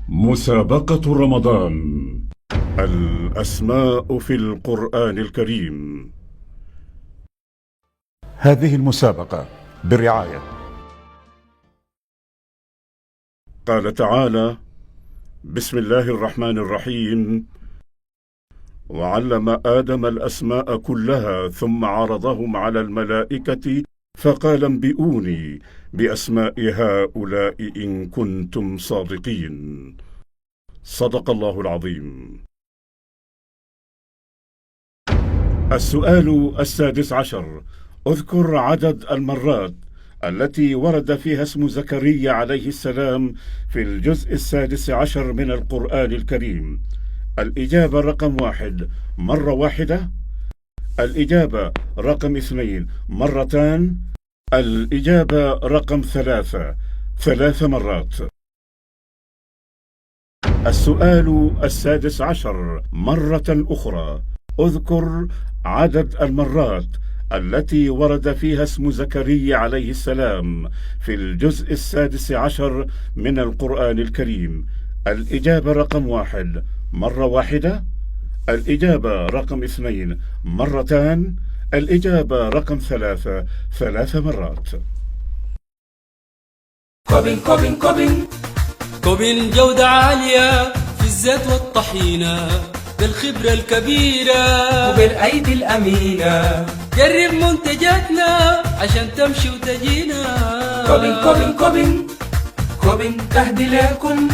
مسابقة رمضان، الأسماء في القرآن الكريم. هذه المسابقة برعاية قال تعالى: بسم الله الرحمن الرحيم: وعلم آدم الأسماء كلها ثم عرضهم على الملائكة فقال انبئوني بأسماء هؤلاء إن كنتم صادقين. صدق الله العظيم. السؤال 16: اذكر عدد المرات التي ورد فيها اسم زكريا عليه السلام في الجزء 16 من القرآن الكريم. الإجابة رقم 1 مرة واحدة، الإجابة رقم 2 مرتان، الإجابة رقم 3 مرات. السؤال 16 مرة أخرى: اذكر عدد المرات التي ورد فيها اسم زكريا عليه السلام في الجزء 16 من القرآن الكريم. الإجابة رقم 1 مرة واحدة، الإجابة رقم 2 مرتان، الإجابة رقم 3 مرات. كوبين جودة عالية في الزيت والطحينة، بالخبرة الكبيرة وبالأيدي الأمينة. جرب منتجاتنا عشان تمشي وتجينا. كوبين تهدي لكم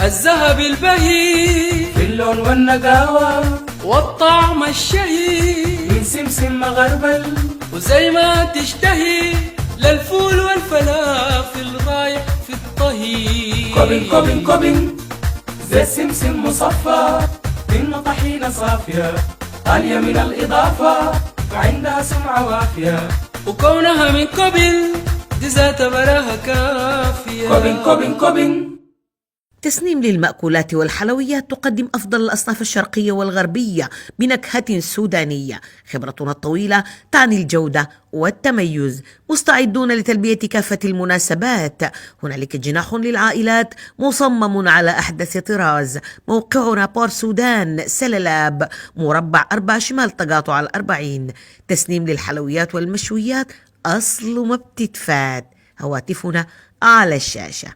الذهب البهي في اللون والنقاوة والطعم الشهي، من سمسم مغربل وزي ما تشتهي، للفول والفلافل رايح في الطهي. كوبين زي السمسم مصفى منه طحينة صافية، غالية من الإضافة وعندها سمعة وافية، وكونها من كوبين دي ذات براها كافية. كوبين تسنيم للمأكولات والحلويات تقدم أفضل الأصناف الشرقية والغربية بنكهة سودانية. خبرتنا الطويلة تعني الجودة والتميز. مستعدون لتلبية كافة المناسبات. هنالك جناح للعائلات مصمم على أحدث طراز. موقعنا بور سودان سللاب، مربع 4 شمال تقاطع 40. تسنيم للحلويات والمشويات، أصل ما بتتفات. هواتفنا على الشاشة.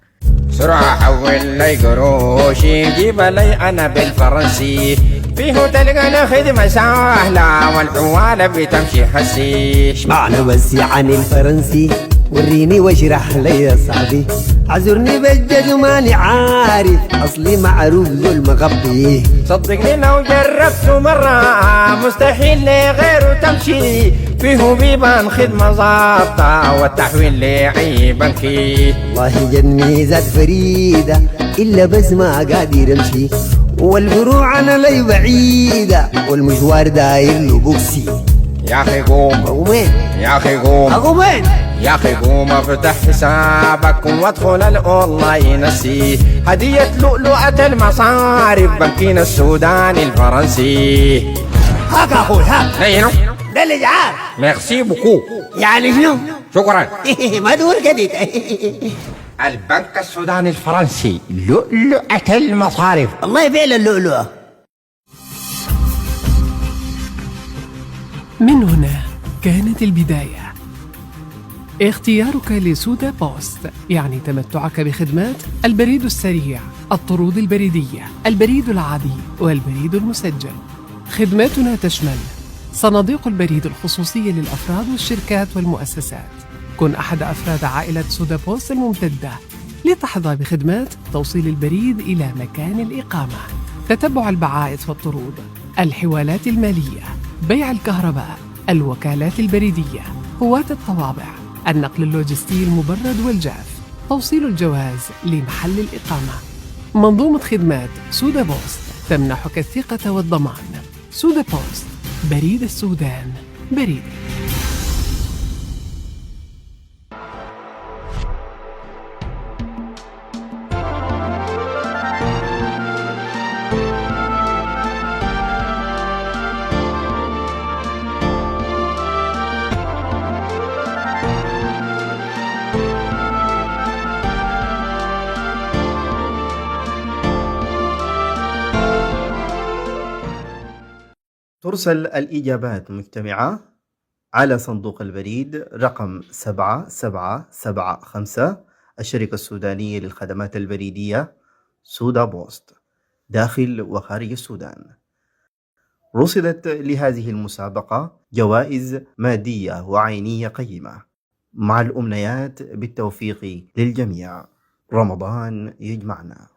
سرعة حول لي قروشي، جيب لي أنا بالفرنسي، فيه تلقى خدمة سهلة والحوالة بتمشي حسيش. معنى بس عن الفرنسي وريني واشرح لي يا صاحبي، اعذرني بجد ماني عارف اصلي معروف ذو المغبي. صدقني لو جربت مرة مستحيل لغيره تمشي، فيه بيبان خدمة ظابطة والتحويل لعيب بنكي. والله جني ذات فريدة إلا بس ما قادر أمشي، والفروع أنا لي بعيدة والمشوار داير له بوكسي. يا أخي قوم أقومين، يا أخي قوم أقومين، يا أخي قوم افتح حسابك وادخل الأونلاين السي، هدية لؤلؤة المصارف بنكين السوداني الفرنسي. هاك أخوي هاك. نينو ده الإجعار. ميرسي بوكو. يعني شنو؟ شكرا. ما دور جديد. البنك السوداني الفرنسي، لؤلؤة المصارف. الله يبيع اللؤلؤة. من هنا كانت البداية. اختيارك لسودا بوست يعني تمتعك بخدمات البريد السريع، الطرود البريدية، البريد العادي والبريد المسجل. خدماتنا تشمل صناديق البريد الخصوصية للأفراد والشركات والمؤسسات. كن أحد أفراد عائلة سودا بوست الممتدة لتحظى بخدمات توصيل البريد إلى مكان الإقامة، تتبع البعائث والطرود، الحوالات المالية، بيع الكهرباء، الوكالات البريدية، هواة الطوابع، النقل اللوجستي المبرد والجاف، توصيل الجواز لمحل الإقامة. منظومة خدمات سودا بوست تمنحك الثقة والضمان. سودا بوست، بريد السودان، بريد ترسل الإجابات مجتمعة على صندوق البريد رقم 7775 الشركة السودانية للخدمات البريدية سودا بوست داخل وخارج السودان. رصدت لهذه المسابقة جوائز مادية وعينية قيمة، مع الأمنيات بالتوفيق للجميع. رمضان يجمعنا.